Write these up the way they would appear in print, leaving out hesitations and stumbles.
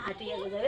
হাঁটিয়ে যাবে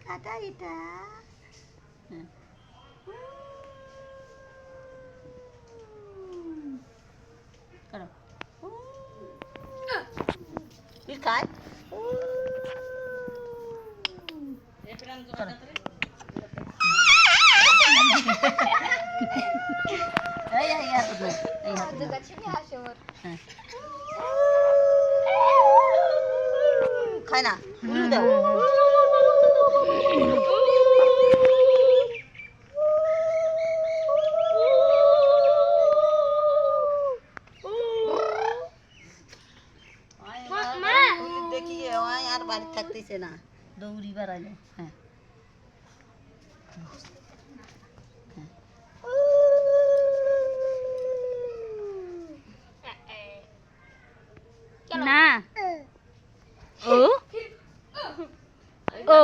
kata ita karo ikat খায় না দাও দেখি আর বাড়ি থাকতেছে না দৌড়ি বেড়াইলো হ্যাঁ না ও ও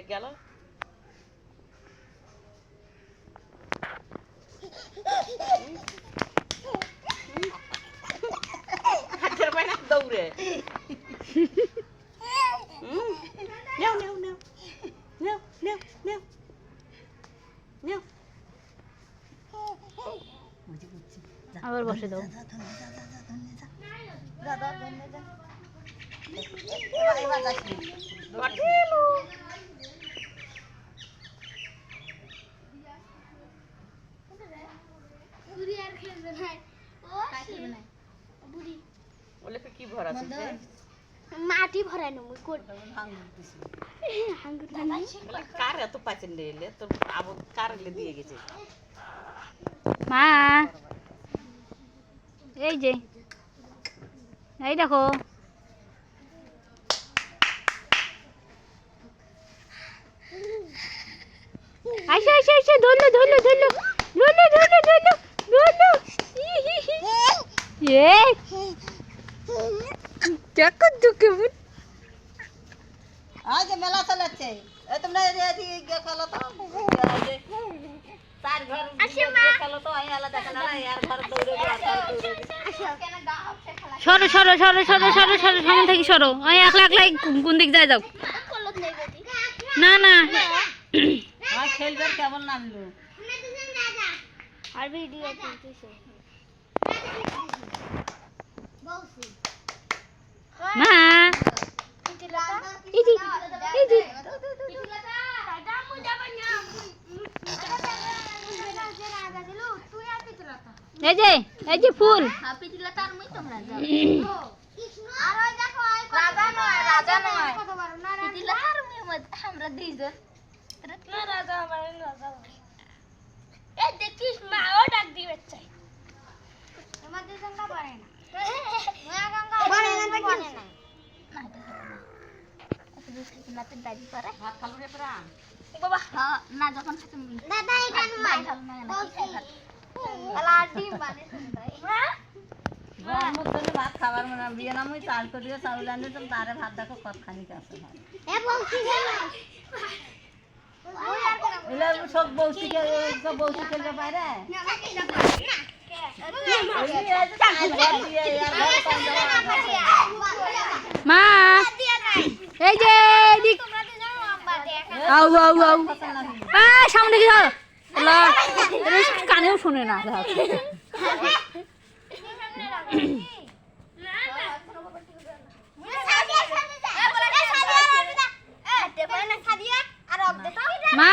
গেল দৌড়ে নেও নেও নেও নেও নেও নেও নেও আবার বসে দাও কি ভরা মাটি ভরাই না মুই কোট কার এত পাচেন দিলে তোর আবু কার দিয়ে গেছে মা এই যে এই দেখো আইসা আইসা আইসা ধরলো ধরলো ধরলো ধরলো ধরলো ধরলো ধরলো এ দেখো তো কেমন আজ মেলা চালাচ্ছে এই তোমরা গিয়ে খেলো তো তার ঘর খেলো তো এই আলাদা দেখা না আর ঘর দৌড়ে সরো সরো সরো সরো সরো সরো সামনে থেকে সরো ওই একলা একলাই কোন দিক যায় যাও না না আর খেলবার কেমন নামলো আর ভিডিও চলতেছে মা ইদি ইদি এই যে ফুল আমরা দুইজন রাজা আমার রাজা এই দেখিস মা ও ডাক দিবে চাই তোমার দুজন না পারে না পারে না পারে না লাতের দাবি করে ভাত খালো রে প্রাণ বাবা না যখন দাদা এখানে ভাই খাল না আলা ডিম বানে শুনতাই গরম মধ্যে ভাত খাবার মানে বিয়ে না মই চাল করে চাউল আনলে তো তারে ভাত দেখো কত খানি আছে ভাই এ বলছি এলা সব বউসি খেলবে পারে মা এই যে দিক আউ আউ আউ সামনে দিকে যাও কানেও শুনে না মা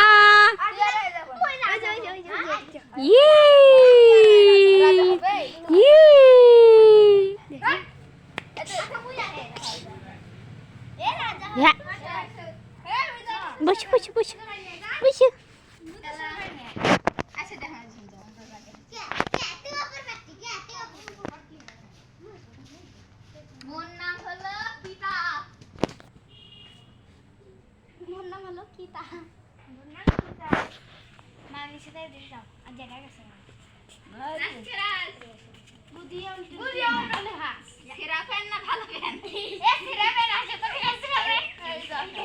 হ্যাঁ বসে বসে বসে বসে মোর নাম হলো পিতা। মোর নাম হলো কিতা। মোর নাম কিতা। মামি সাথে দিতে যাও আর জায়গা গেছে বুদ্ধি আমরালে হাস সেরা ফ্যান না ভালো ফ্যান এ সেরা ফ্যান আছে তো ঠিক আছে রে এই গটি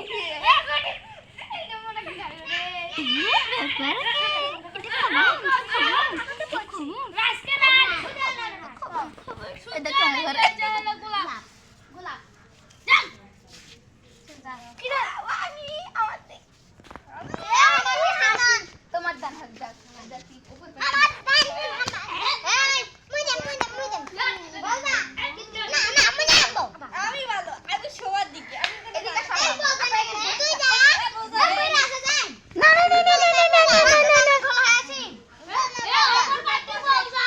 এটা মনে কি যাবে রে এটা কেন করে গোলাপ গোলাপ যান কিরা আমি আমার দে তোমার দান হাত দাও তোমার দাতি উপর আমার দান এই মুই দেন বলবা না না আমি যাবো আমি ভালো আমি শোয়ার দিকে আমি এদিকে সবাই তুই যা কই রাসা যাই না না না না না না না খোলা আছে এ ওপর পাটে বলবা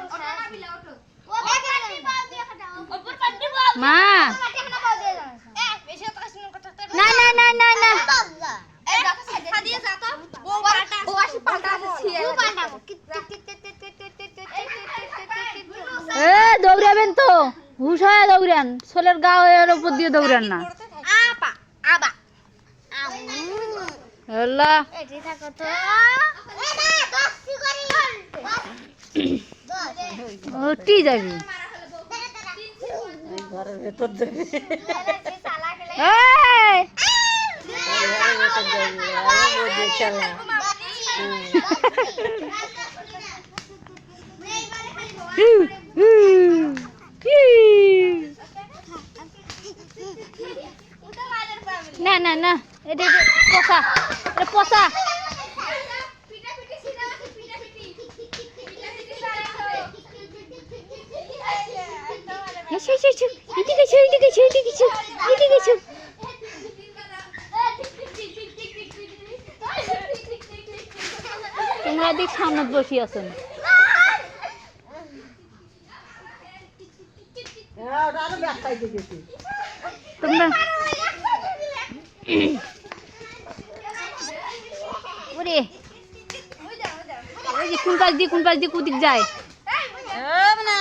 ওটা না বিলা ওঠো ও পাটে বাল দিয়ে খাটাও ওপর পাটে বাল মা পাটে না বাল দিয়ে যাও এ বেশি কথা শুন কথা না না না না না এ যা সাদিয়ে যা তো বউ পাটা বউ আসি পাটা ছিয়ে বউ পাটা এ দৌড়াবেন তো হুশ হয়ে দৌড়ান ছোলের গা এর উপর দিয়ে দৌড়ান না আপা আবা আল্লাহ এটি থাকো তো এ না দস্তি করি উঠি যাবি এই ঘরের ভেতর যাবি এই ঘরের ভেতর যাবি আরে বোঝে খেলা না না না এটা পচা এটা পচা এদিকে এসো এদিকে এসো এদিকে এসো এদিকে এসো তোমরা এদিক সামনে বসে আছো না ওটা আরো ব্যাগ খাইতে গেছি তোমরা ওরে ওই যে কোন পাশ দিয়ে কুদিক যায় না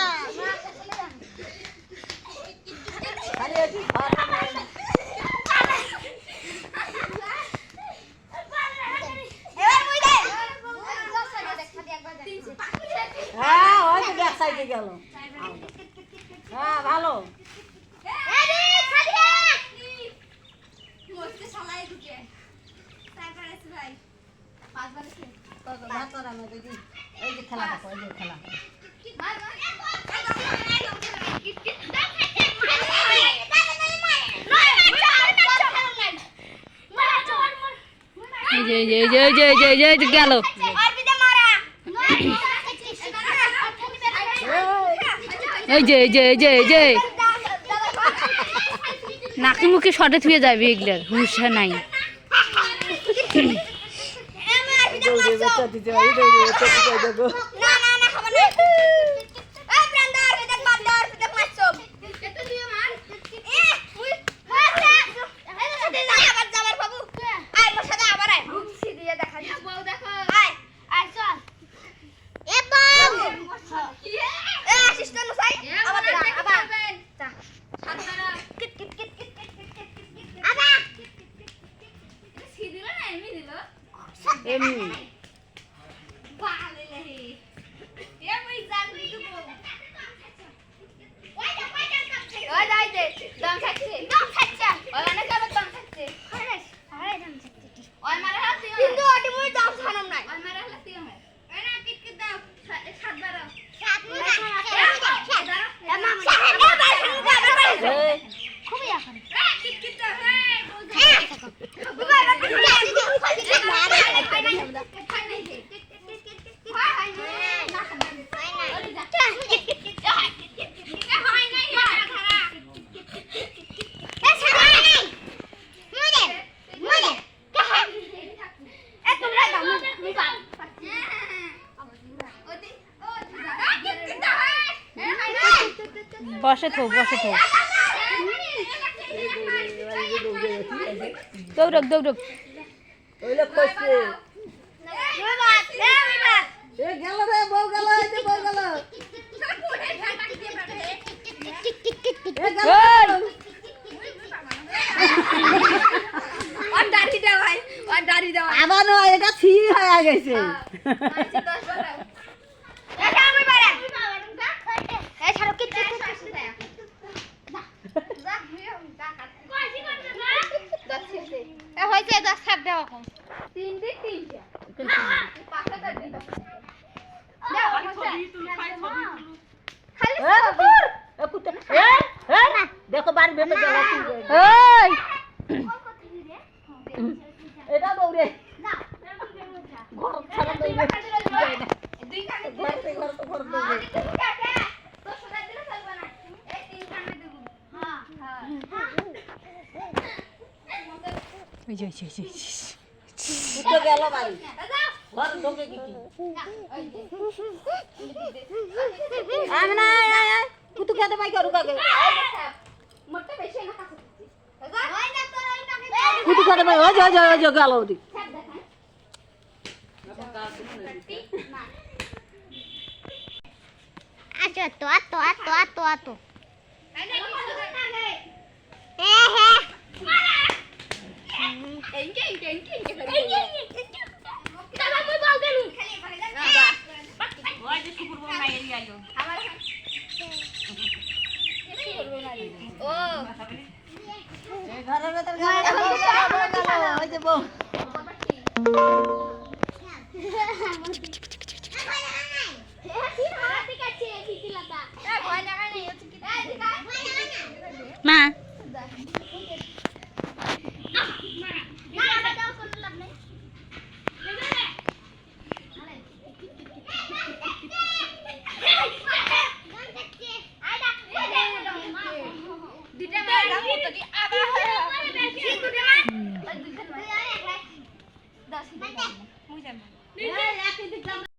খালি একটু হ্যাঁ ওই তো ব্যাগ সাইডে গেল হ্যাঁ ভালো এই যে খেলা দেখো এই যে খেলা এই যে এই যে এই যে এই যে এই যে এই যে এই যে গেল এই যে এই যে এই যে এই যে নাকি মুখে শটে থুয়ে যাবে এগুলার হুশ নাই এমনি বসে থো দৌড়ক দৌড়ক ওইলে কইছে এ গেল রে বউ গেল এই যে বউ গেল এ গেল আবার নয় এটা থি হয়ে গেছে হয়েছে 10 ছাড় দেওয়া দেখো বাড়ি ভেতর গেল ওই এটা দৌড়ে ঘর ছাড়া দৌড়ে ঘর তো ঘর দৌড়ে ওই যে উঠে গেল বাড়ি ঘর ঢোকে কি আমি না কুতু খেতে পাই করু কাকে কুতু খেতে পাই ওই যে গেল ওদিক আতো ঘরের ভেতর গেল ওই যে বউ মা Mudah.